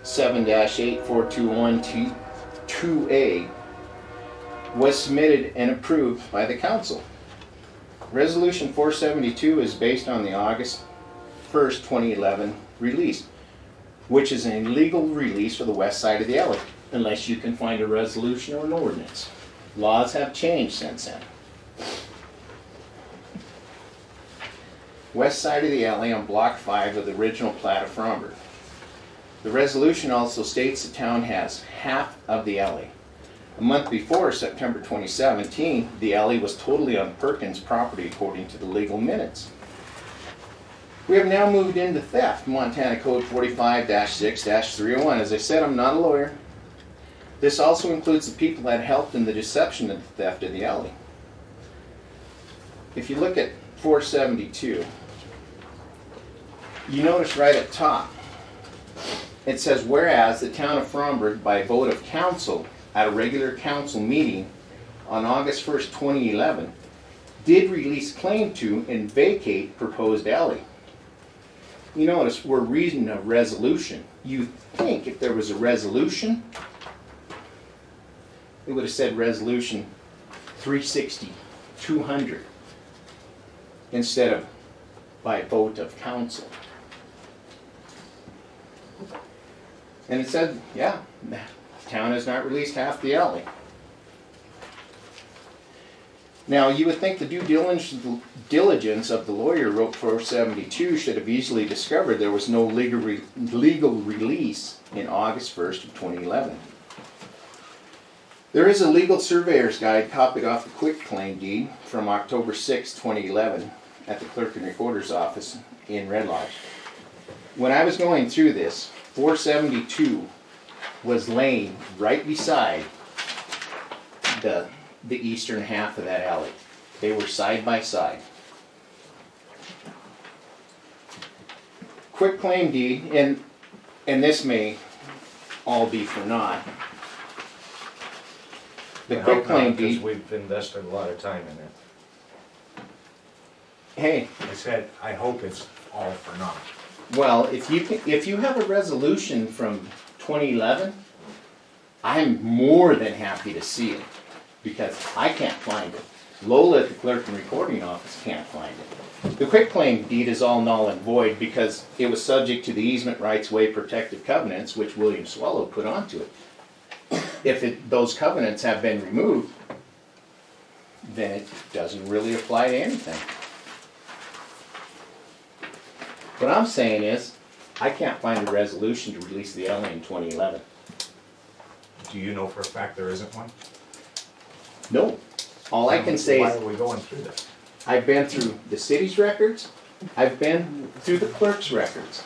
7-8421T2A was submitted and approved by the council. Resolution 472 is based on the August 1st, 2011 release, which is an illegal release for the west side of the alley, unless you can find a resolution or an ordinance. Laws have changed since then. West side of the alley on block 5 of the original plat of Fromberg. The resolution also states the town has half of the alley. A month before, September 2017, the alley was totally on Perkin's property according to the legal minutes. We have now moved into theft, Montana Code 45-6-301. As I said, I'm not a lawyer. This also includes the people that helped in the deception of the theft of the alley. If you look at 472, you notice right at top, it says, whereas the town of Fromberg, by vote of council at a regular council meeting on August 1st, 2011, did release claim to and vacate proposed alley. You notice we're reading a resolution. You think if there was a resolution, it would have said resolution 360-200 instead of by vote of council. And it said, yeah, the town has not released half the alley. Now, you would think the due diligence of the lawyer wrote 472 should have easily discovered there was no legal release in August 1st of 2011. There is a legal surveyor's guide copied off the quitclaim deed from October 6, 2011 at the clerk and recorder's office in Red Lodge. When I was going through this, 472 was laying right beside the eastern half of that alley. They were side by side. Quitclaim deed, and this may all be for naught. The quitclaim deed. Because we've invested a lot of time in it. Hey. I said, I hope it's all for naught. Well, if you have a resolution from 2011, I'm more than happy to see it because I can't find it. Lola at the clerk and recording office can't find it. The quitclaim deed is all null and void because it was subject to the easement rights way protective covenants which William Swallow put onto it. If those covenants have been removed, then it doesn't really apply to anything. What I'm saying is, I can't find a resolution to release the alley in 2011. Do you know for a fact there isn't one? No. All I can say Why is, are we going through this? I've been through the city's records, I've been through the clerk's records.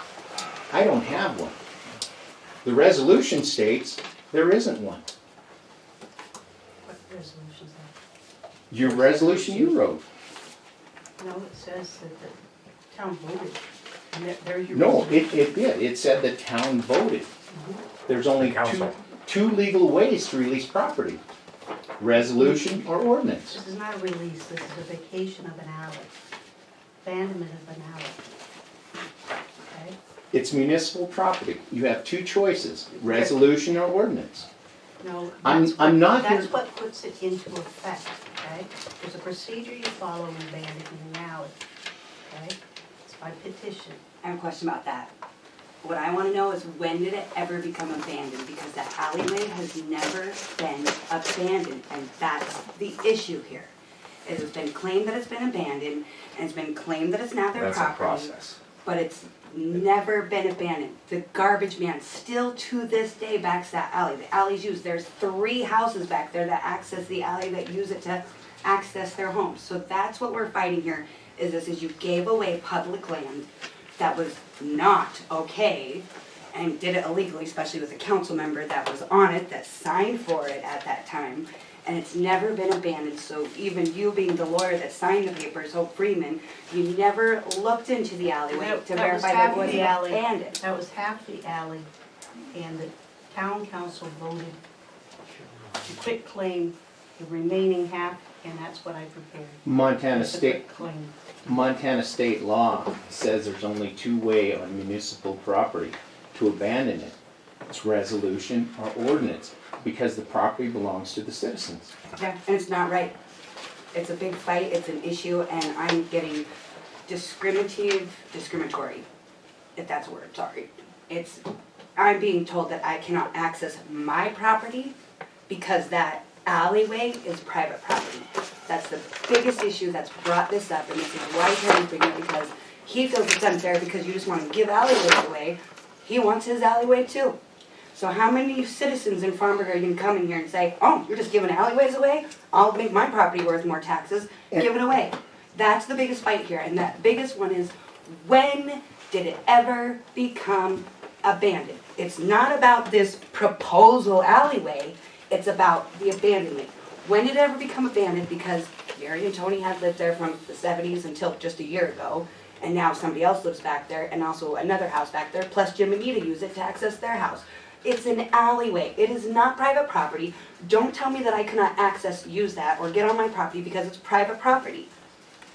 I don't have one. The resolution states there isn't one. What resolution is that? Your resolution you wrote. No, it says that the town voted. And there's your No, resolution. it did. It said the town voted. There's only The council. two legal ways to release property. Resolution or ordinance. This is not a release, this is a vacation of an alley. Abandonment of an alley. Okay? It's municipal property. You have two choices, resolution or ordinance. No, I'm not here- that's what puts it into effect, okay? There's a procedure you follow in abandoning an alley, okay? It's by petition. I have a question about that. What I want to know is when did it ever become abandoned? Because the alleyway has never been abandoned, and that's the issue here. It has been claimed that it's been abandoned, and it's been claimed that it's now their That's a property. process. But it's never been abandoned. The garbage man still to this day backs that alley. The alley's used. There's 3 houses back there that access the alley that use it to access their homes. So that's what we're fighting here, is you gave away public land that was not okay and did it illegally, especially with a council member that was on it, that signed for it at that time. And it's never been abandoned, so even you being the lawyer that signed the papers, Hope Freeman, you never looked into the alleyway That- to that was verify that half it wasn't the alley. abandoned. That was half the alley, and the town council voted to quit claim the remaining half, and that's what I prepared. Montana It's a state quitclaim. Montana state law says there's only 2 ways on municipal property to abandon it. It's resolution or ordinance, because the property belongs to the citizens. Yeah, and it's not right. It's a big fight, it's an issue, and I'm getting discriminatory, if that's a word, sorry. I'm being told that I cannot access my property because that alleyway is private property. That's the biggest issue that's brought this up, and this is why Terry's bringing it, because he feels it's unfair because you just want to give alleyways away. He wants his alleyway too. So how many citizens in Farmburg are you going to come in here and say, oh, you're just giving alleyways away? I'll make my property worth more taxes, give it away. That's the biggest fight here, and that biggest one is, when did it ever become abandoned? It's not about this proposal alleyway, it's about the abandonment. When did it ever become abandoned? Because Gary and Tony had lived there from the 70s until just a year ago, and now somebody else lives back there, and also another house back there, plus Jim and Nita use it to access their house. It's an alleyway. It is not private property. Don't tell me that I cannot use that, or get on my property because it's private property.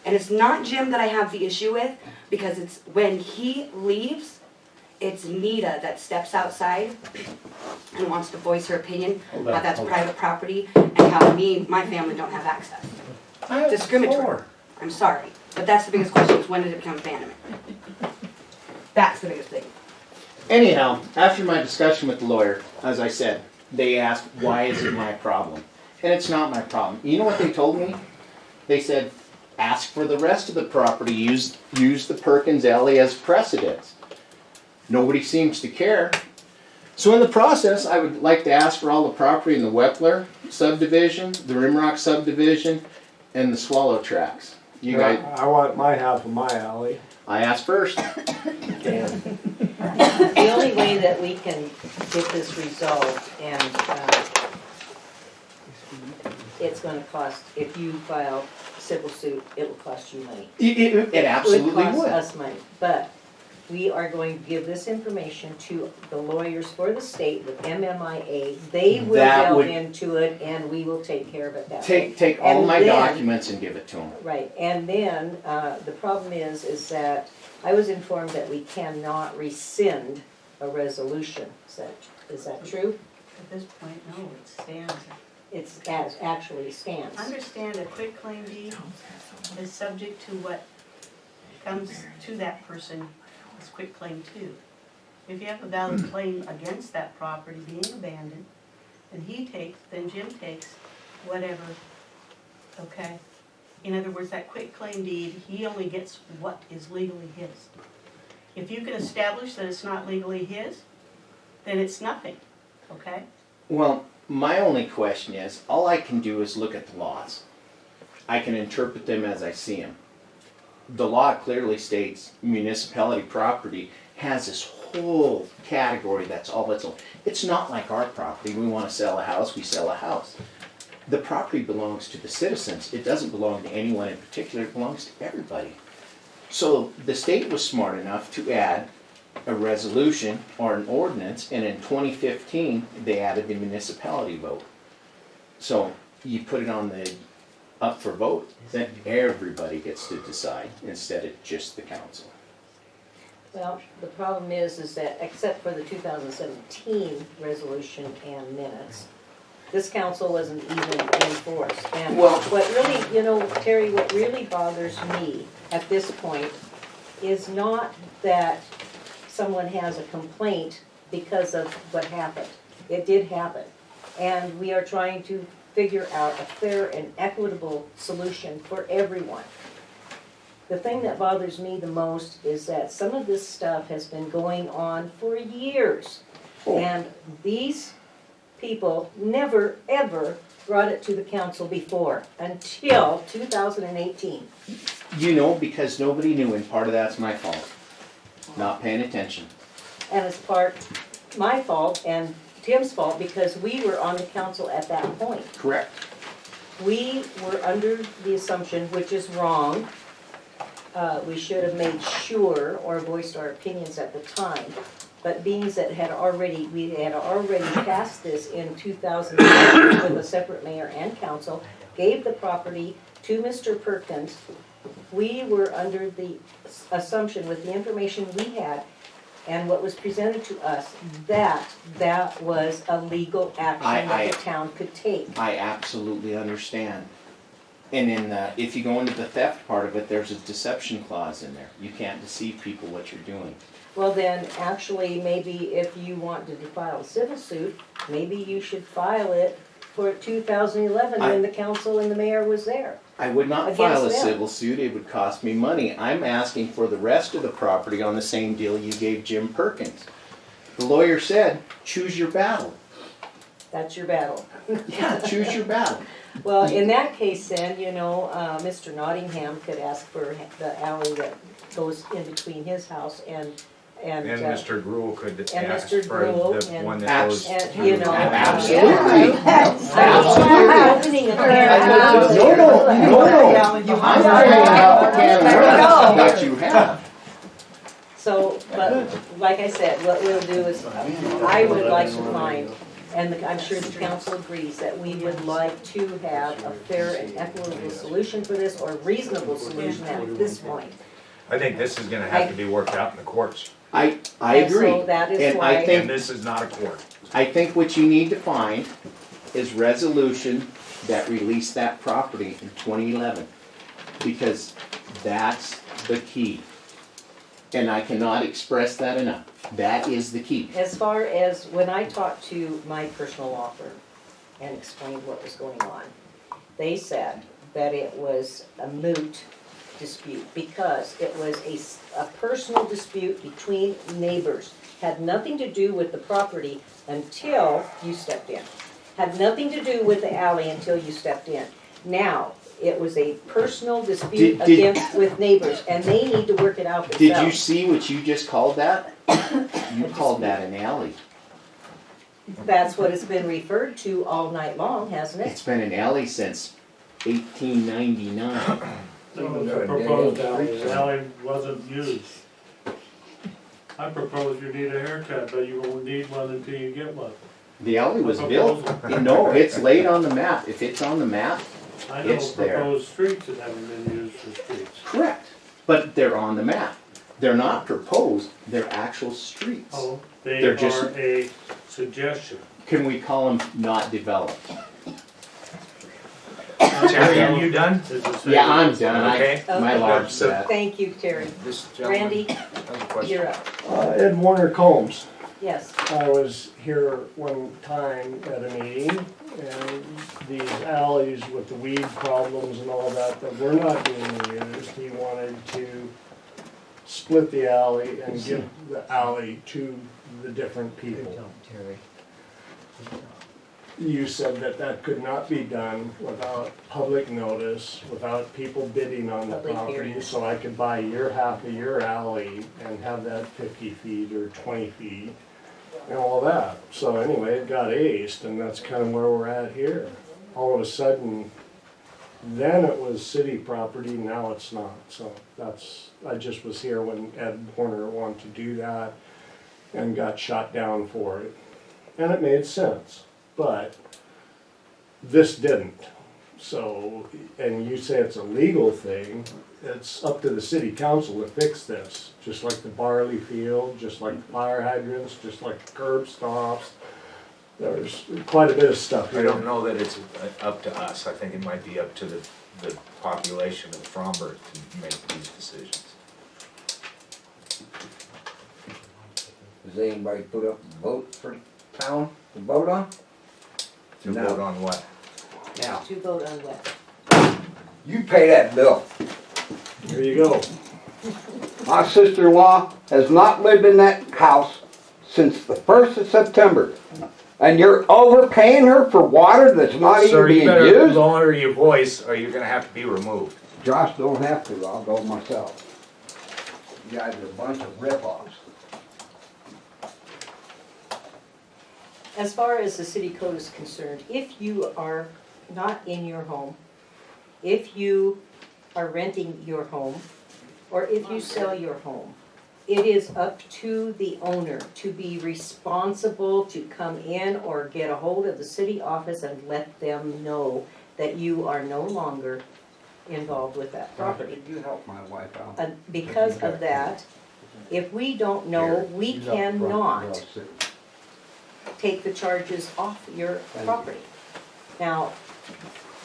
And it's not Jim that I have the issue with, because it's when he leaves, it's Nita that steps outside and wants to voice her opinion about that's private property and how my family don't have access. Discriminatory. I'm sorry, but that's the biggest question, is when did it become abandonment? That's the biggest thing. Anyhow, after my discussion with the lawyer, as I said, they asked, why is it my problem? And it's not my problem. You know what they told me? They said, ask for the rest of the property, use the Perkins alley as precedence. Nobody seems to care. So in the process, I would like to ask for all the property in the Wepler subdivision, the Rimrock subdivision, and the Swallow tracks. You guys, I want my half of my alley. I asked first. Damn. The only way that we can get this resolved, and it's gonna cost, if you file civil suit, it will cost you money. It absolutely It would cost would. us money, but we are going to give this information to the lawyers for the state with MMIA. They will That delve would- into it, and we will take care of it that way. Take all And my then- documents and give it to them. Right, and then, the problem is that I was informed that we cannot rescind a resolution. Is that true? At this point, no, it stands. It's as actually stands. Understand a quitclaim deed is subject to what comes to that person as quitclaim too. If you have a valid claim against that property being abandoned, then Jim takes whatever, okay? In other words, that quitclaim deed, he only gets what is legally his. If you can establish that it's not legally his, then it's nothing, okay? Well, my only question is, all I can do is look at the laws. I can interpret them as I see them. The law clearly states municipality property has this whole category that's all its own. It's not like our property. We want to sell a house, we sell a house. The property belongs to the citizens. It doesn't belong to anyone in particular. It belongs to everybody. So the state was smart enough to add a resolution or an ordinance, and in 2015 they added the municipality vote. So you put it on the up for vote, then everybody gets to decide instead of just the council. Well, the problem is that except for the 2017 resolution and minutes, this council wasn't even in force. And Well- what really, Terry, what really bothers me at this point is not that someone has a complaint because of what happened. It did happen. And we are trying to figure out a fair and equitable solution for everyone. The thing that bothers me the most is that some of this stuff has been going on for years. Oh. And these people never, ever brought it to the council before, until 2018. You know, because nobody knew, and part of that's my fault. Not paying attention. And it's my fault and Tim's fault, because we were on the council at that point. Correct. We were under the assumption, which is wrong, we should have made sure or voiced our opinions at the time. But being that we had already passed this in 2007 with a separate mayor and council, gave the property to Mr. Perkins, we were under the assumption with the information we had, and what was presented to us, that was a legal action that the town could take. I absolutely understand. And if you go into the theft part of it, there's a deception clause in there. You can't deceive people what you're doing. Well, then, actually, maybe if you want to file a civil suit, maybe you should file it for 2011 when the council and the mayor was there. I would not Against file a them. civil suit, it would cost me money. I'm asking for the rest of the property on the same deal you gave Jim Perkins. The lawyer said, choose your battle. That's your battle. Yeah, choose your battle. Well, in that case then, Mr. Nottingham could ask for the alley that goes in between his house and And Mr. Gruel could ask Mr. for Gruel the and- one that goes. and, Absolutely. I'm opening a can of worms. No. I'm bringing up the can of worms that you have. So, but like I said, what we'll do is, I would like to find, and I'm sure the council agrees, that we would like to have a fair and equitable solution for this, or reasonable solution at this point. I think this is gonna have to be worked out in the courts, I And so agree. that is And why- I think and this is not a court. I think what you need to find is resolution that released that property in 2011. Because that's the key. And I cannot express that enough. That is the key. As far as when I talked to my personal law firm and explained what was going on, they said that it was a moot dispute because it was a personal dispute between neighbors. Had nothing to do with the property until you stepped in. Had nothing to do with the alley until you stepped in. Now, it was a personal dispute with neighbors, and they need to work it out themselves. Did you see what you just called that? You called that an alley. That's what it's been referred to all night long, hasn't it? It's been an alley since 1899. It was a proposed alley, the alley wasn't used. I propose you need a haircut, but you won't need one until you get one. The alley was built. No, it's laid on the map. If it's on the map, I know It's there. proposed streets that haven't been used for streets. correct. But they're on the map. They're not proposed, they're actual streets. Oh, they They're just- are a suggestion. Can we call them not developed? Terry, are you done? It's a Yeah, I'm done. Okay. My Okay. large set. Thank you, Terry. This gentleman Randy, has a question. you're up. Ed Warner Combs. Yes. I was here one time at a meeting, and these alleys with the weed problems and all that were not being used, he wanted to split the alley and give the alley to the different people. You said that that could not be done without public notice, without people bidding on the Public property, hearing. so I could buy your half of your alley and have that 50 feet or 20 feet and all that. So anyway, it got aced, and that's kind of where we're at here. All of a sudden, then it was city property, now it's not. So I just was here when Ed Warner wanted to do that and got shot down for it. And it made sense, but this didn't. So, and you say it's a legal thing, it's up to the city council to fix this. Just like the barley field, just like the fire hydrants, just like the curb stops. There's quite a bit of stuff I here. don't know that it's up to us, I think it might be up to the population of Fromberg to make these decisions. Does anybody put up votes for the town to vote on? To No. vote on what? Now, To vote on what? you pay that bill. Here you go. My sister-in-law has not lived in that house since the 1st of September. And you're overpaying her for water that's not even Sir, you being better used? lower your voice or you're gonna have to be removed. Josh don't have to, I'll go myself. You guys are a bunch of rip-offs. As far as the city code is concerned, if you are not in your home, if you are renting your home, or if you sell your home, it is up to the owner to be responsible to come in or get a hold of the city office and let them know that you are no longer involved with that property. Could you help my wife out? And because of that, If we don't know, we cannot take the charges off your property. Now,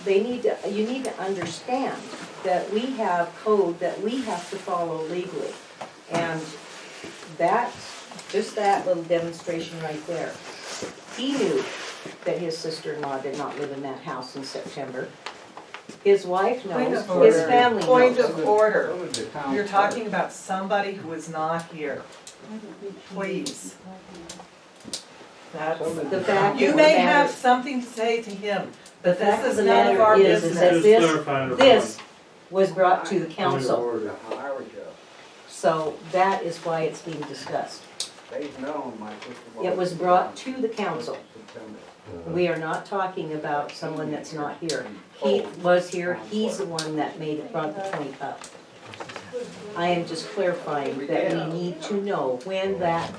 you need to understand that we have code that we have to follow legally. And just that little demonstration right there. He knew that his sister-in-law did not live in that house in September. His wife Point knows, of his order. family Point knows. of order. You're talking about somebody who is not here. Please. That's, The fact you of may the have matter- something to say to him, The but fact this of is the none of our matter is business. that Just clarifying the this was brought to the council. Order. So that is why it's being discussed. It was brought to the council. We are not talking about someone that's not here. He was here, he's the one that brought the point up. I am just clarifying that we need to know when that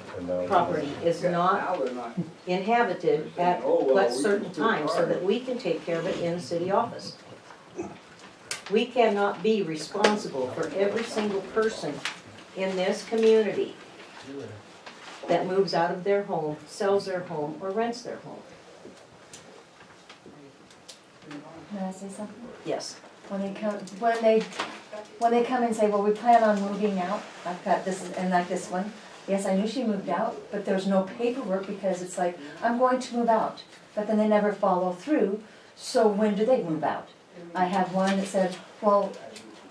property is not inhabited at what certain times so that we can take care of it in the city office. We cannot be responsible for every single person in this community that moves out of their home, sells their home, or rents their home. May I say something? Yes. When they come and say, well, we plan on moving out, I've got this, and like this one, yes, I knew she moved out, but there's no paperwork because it's like, I'm going to move out, but then they never follow through, so when do they move out? I have one that said, well,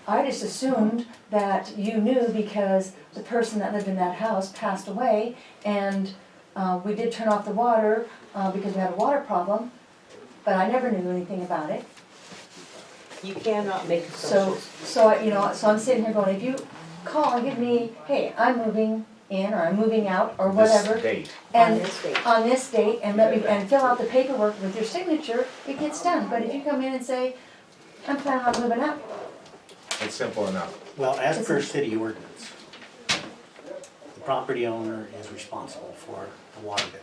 I just assumed that you knew because the person that lived in that house passed away, and we did turn off the water because we had a water problem, but I never knew anything about it. You cannot make So assumptions. so I'm sitting here going, if you call and give me, hey, I'm moving in, or I'm moving out, or This whatever, date. On and this date. on this date, and and fill out the paperwork with your signature, it gets done. But if you come in and say, I'm planning on moving out, It's simple enough. Well, as per city ordinance, the property owner is responsible for the water bill.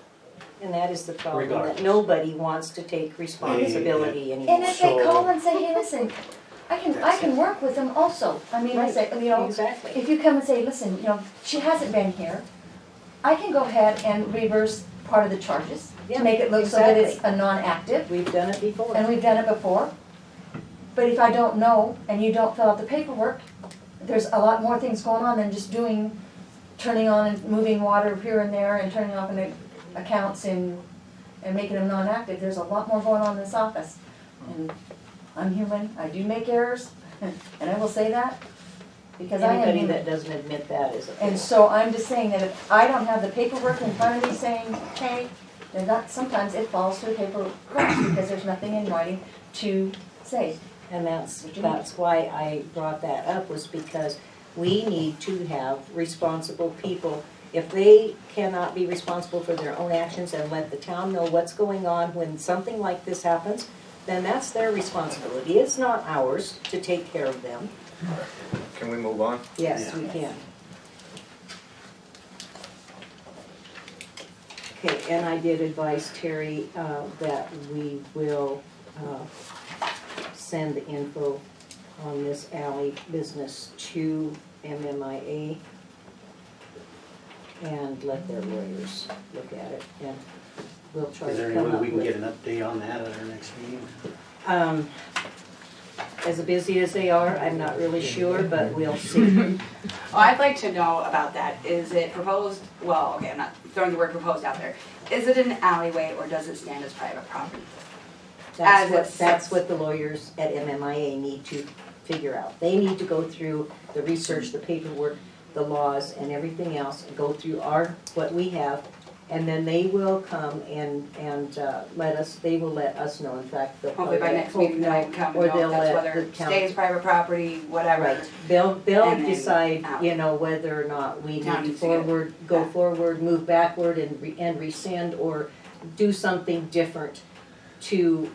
And that is the problem, that Regardless. nobody wants to take responsibility and anymore. if they call So- and say, hey, listen, I can work with them also. I mean, I say, you know, Exactly. if you come and say, listen, you know, she hasn't been here, I can go ahead and reverse part of the charges Yeah, to make it look so that it's exactly. a non-active, We've done it before. and we've done it before. But if I don't know and you don't fill out the paperwork, there's a lot more things going on than just turning on and moving water here and there and turning off the accounts and making them non-active. There's a lot more going on in this office. And I'm human, I do make errors, and I will say that, because I am Anybody human. that doesn't admit that is a fool. And so I'm just saying that if I don't have the paperwork in front of me saying, hey, then sometimes it falls to the paper cracks because there's nothing in writing to say. And that's why I brought that up, was because we need to have responsible people. If they cannot be responsible for their own actions and let the town know what's going on when something like this happens, then that's their responsibility. It's not ours to take care of them. Can we move on? Yes, we can. Okay, and I did advise Terry that we will send the info on this alley business to MMIA and let their lawyers look at it, and we'll try Is there to any come way up we can get with. an update on that at our next meeting? As busy as they are, I'm not really sure, but we'll see. Oh, I'd like to know about that. Is it proposed, well, okay, I'm not throwing the word proposed out there. Is it an alleyway or does it stand as private property? As it That's sits. what the lawyers at MMIA need to figure out. They need to go through the research, the paperwork, the laws, and everything else, and go through what we have, and then they will come and they will let us know. In fact, they'll Hopefully by next meeting then I can come or and know they'll if that's let whether the it town- stays private property, whatever. Right, they'll And then decide, out. whether or not we Town need needs to to get go back. forward, move backward and rescind, or do something different to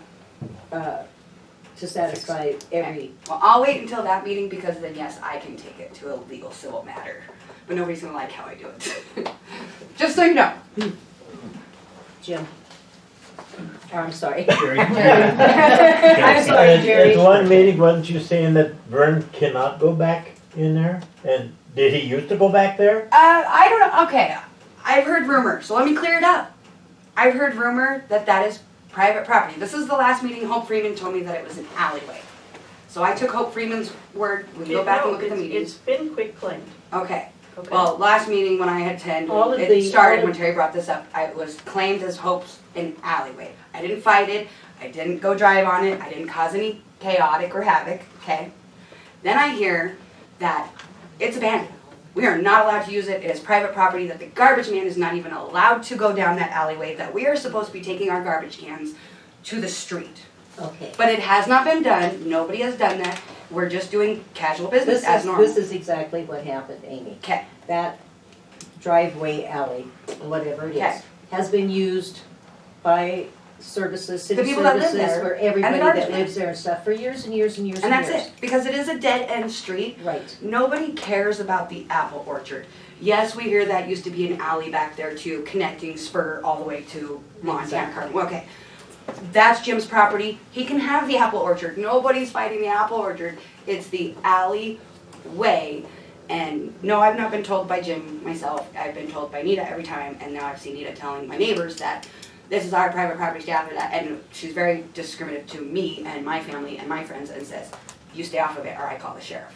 satisfy every, Well, I'll wait until that meeting because then yes, I can take it to a legal civil matter. But nobody's gonna like how I do it. Just so you know. Jim. Or, I'm sorry. Jerry. I'm sorry, Jerry. At one meeting, wasn't you saying that Vern cannot go back in there? And Did he used to go back there? I don't know, okay, I've heard rumor, so let me clear it up. I've heard rumor that that is private property. This is the last meeting Hope Freeman told me that it was an alleyway. So I took Hope Freeman's word, we can go back and look at the It's meetings. been quick claimed, Okay, okay? well, last meeting when I had attended, All of it the- started all when of- Terry brought this up. I was claimed as Hope's an alleyway. I didn't fight it, I didn't go drive on it, I didn't cause any chaotic or havoc, okay? Then I hear that it's abandoned. We are not allowed to use it, it is private property, that the garbage man is not even allowed to go down that alleyway, that we are supposed to be taking our garbage cans to the street. Okay. But it has not been done, nobody has done that, we're just doing casual business as normal. This is exactly what happened, Amy. Okay, That driveway, alley, whatever it Okay. is, has been used by services, city The people that live services, there, for and the everybody garbage that man. lives there and stuff for years and years and years and and that's years. it, because it is a dead end street. Right. Nobody cares about the apple orchard. Yes, we hear that used to be an alley back there too, connecting Spur all the way to Montana Exactly. Cardinal. Okay, that's Jim's property. He can have the apple orchard. Nobody's fighting the apple orchard. It's the alleyway. And no, I've not been told by Jim myself. I've been told by Nita every time, and now I've seen Nita telling my neighbors that this is our private property, stay off of that. And she's very discriminative to me and my family and my friends and says, you stay off of it or I call the sheriff.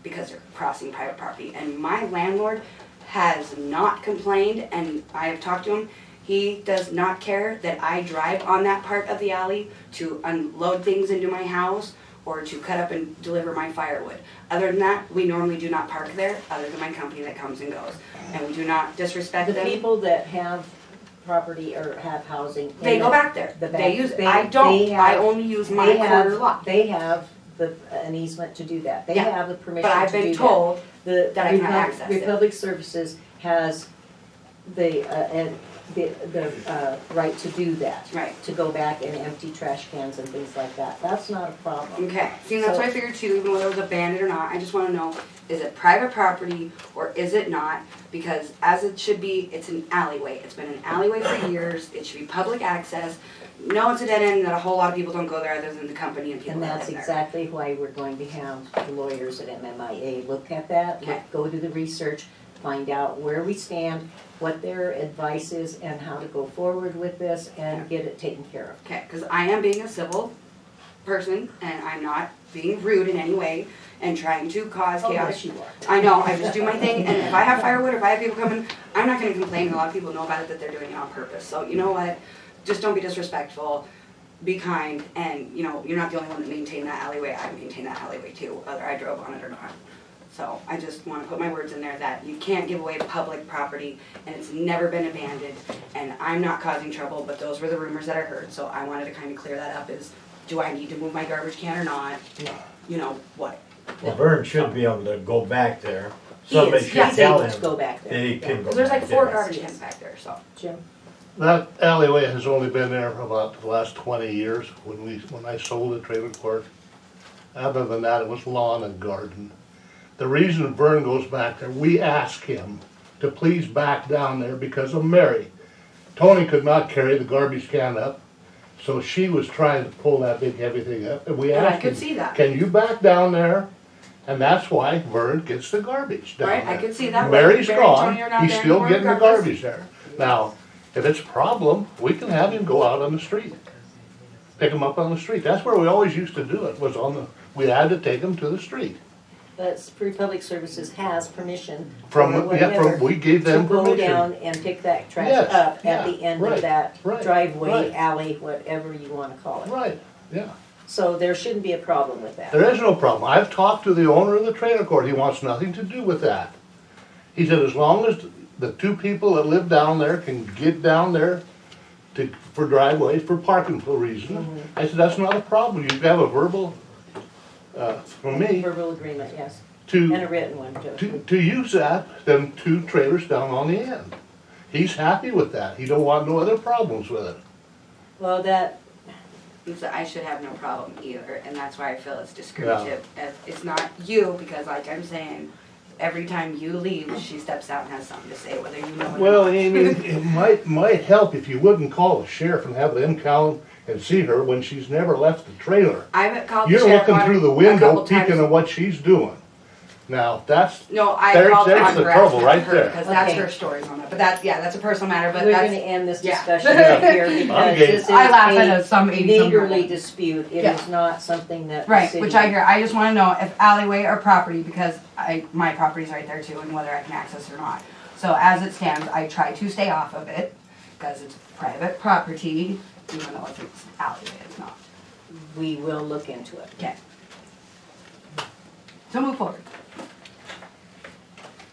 Because they're crossing private property. And my landlord has not complained, and I have talked to him. He does not care that I drive on that part of the alley to unload things into my house or to cut up and deliver my firewood. Other than that, we normally do not park there, other than my company that comes and goes. And we do not disrespect The them. people that have property or have housing. in They go the- back there. the They back- use it. they- I don't. they I have- only use my they quarter have- lot. They have an easement to do that. They Yeah, have the permission But to I've do that. been told The that I cannot access it. Republic Services has the right to do that. Right. To go back and empty trash cans and things like that. That's not a problem. Okay, see, and that's So- what I figured too, even whether it was abandoned or not, I just wanna know, is it private property or is it not? Because as it should be, it's an alleyway, it's been an alleyway for years, it should be public access. No, it's a dead end that a whole lot of people don't go there other than the company and people And that that's live there. exactly why we're going to have the lawyers at MMIA look at that, Okay. go do the research, find out where we stand, what their advice is, and how to go forward with this and get it taken care of. Okay, cause I am being a civil person and I'm not being rude in any way and trying to cause Oh, chaos. yes, you are. I know, I just do my thing, and if I have firewood, if I have people coming, I'm not gonna complain, a lot of people know about it, that they're doing it on purpose, so you know what? Just don't be disrespectful, be kind, and, you know, you're not the only one that maintained that alleyway, I maintain that alleyway too, whether I drove on it or not. So, I just wanna put my words in there that you can't give away public property, and it's never been abandoned, and I'm not causing trouble, but those were the rumors that I heard, so I wanted to kinda clear that up, is, do I need to move my garbage can or not? You know, what? Well, Vern should be able to go back there. He Somebody is, should yes. tell He's able him to go back there. that he Yeah. can go Cause there's like back 4 there. garbage cans back there, so. Jim? That alleyway has only been there for about the last 20 years when I sold the trailer court. Other than that, it was lawn and garden. The reason Vern goes back there, we asked him to please back down there because of Mary. Tony could not carry the garbage can up, so she was trying to pull that big heavy thing up, and we And I asked could him, see that. can you back down there? And that's why Vern gets the garbage down Right, there. I could see that. Mary's Mary and gone, Tony are not he's there still anymore getting the regardless. garbage there. Now, if it's a problem, we can have him go out on the street. Pick him up on the street. That's where we always used to do it, was we had to take him to the street. But Republic Services has permission. From, or yeah, whatever we gave them to go permission. down and pick that trash Yes, up at yeah, the end right, of that right, driveway, right. alley, whatever you wanna call it. Right, yeah. So there shouldn't be a problem with that. There is no problem. I've talked to the owner of the trailer court. He wants nothing to do with that. He said as long as the 2 people that live down there can get down there for driveways, for parking reasons. I said, that's not a problem. You have a verbal, from me, Verbal agreement, yes, and a to, written one too. to use that, them 2 trailers down on the end. He's happy with that. He don't want no other problems with it. Well, that, And so I should have no problem either, and that's why I feel it's discriminative. It's not you, because like I'm saying, every time you leave, she steps out and has something to say, whether you know it or Well, not. Amy, it might help if you wouldn't call the sheriff and have them come and see her when she's never left the trailer. I've called the You're sheriff looking on through the a window couple times. peeking at what she's doing. Now, that's, No, I There's- called there's on the her, trouble asking right her, there. because that's Okay. her stories on that, but that's, yeah, that's a personal matter, but We're gonna that's, end this yeah. discussion right here because game. this is I laugh at some a 80-some neighborly year old. dispute. It Yeah. is not something that the Right, city. which I hear, I just wanna know if alleyway or property, because my property's right there too, and whether I can access it or not. So as it stands, I try to stay off of it, because it's private property, even though if it's alleyway, it's not. We will look into it. Okay. So move forward.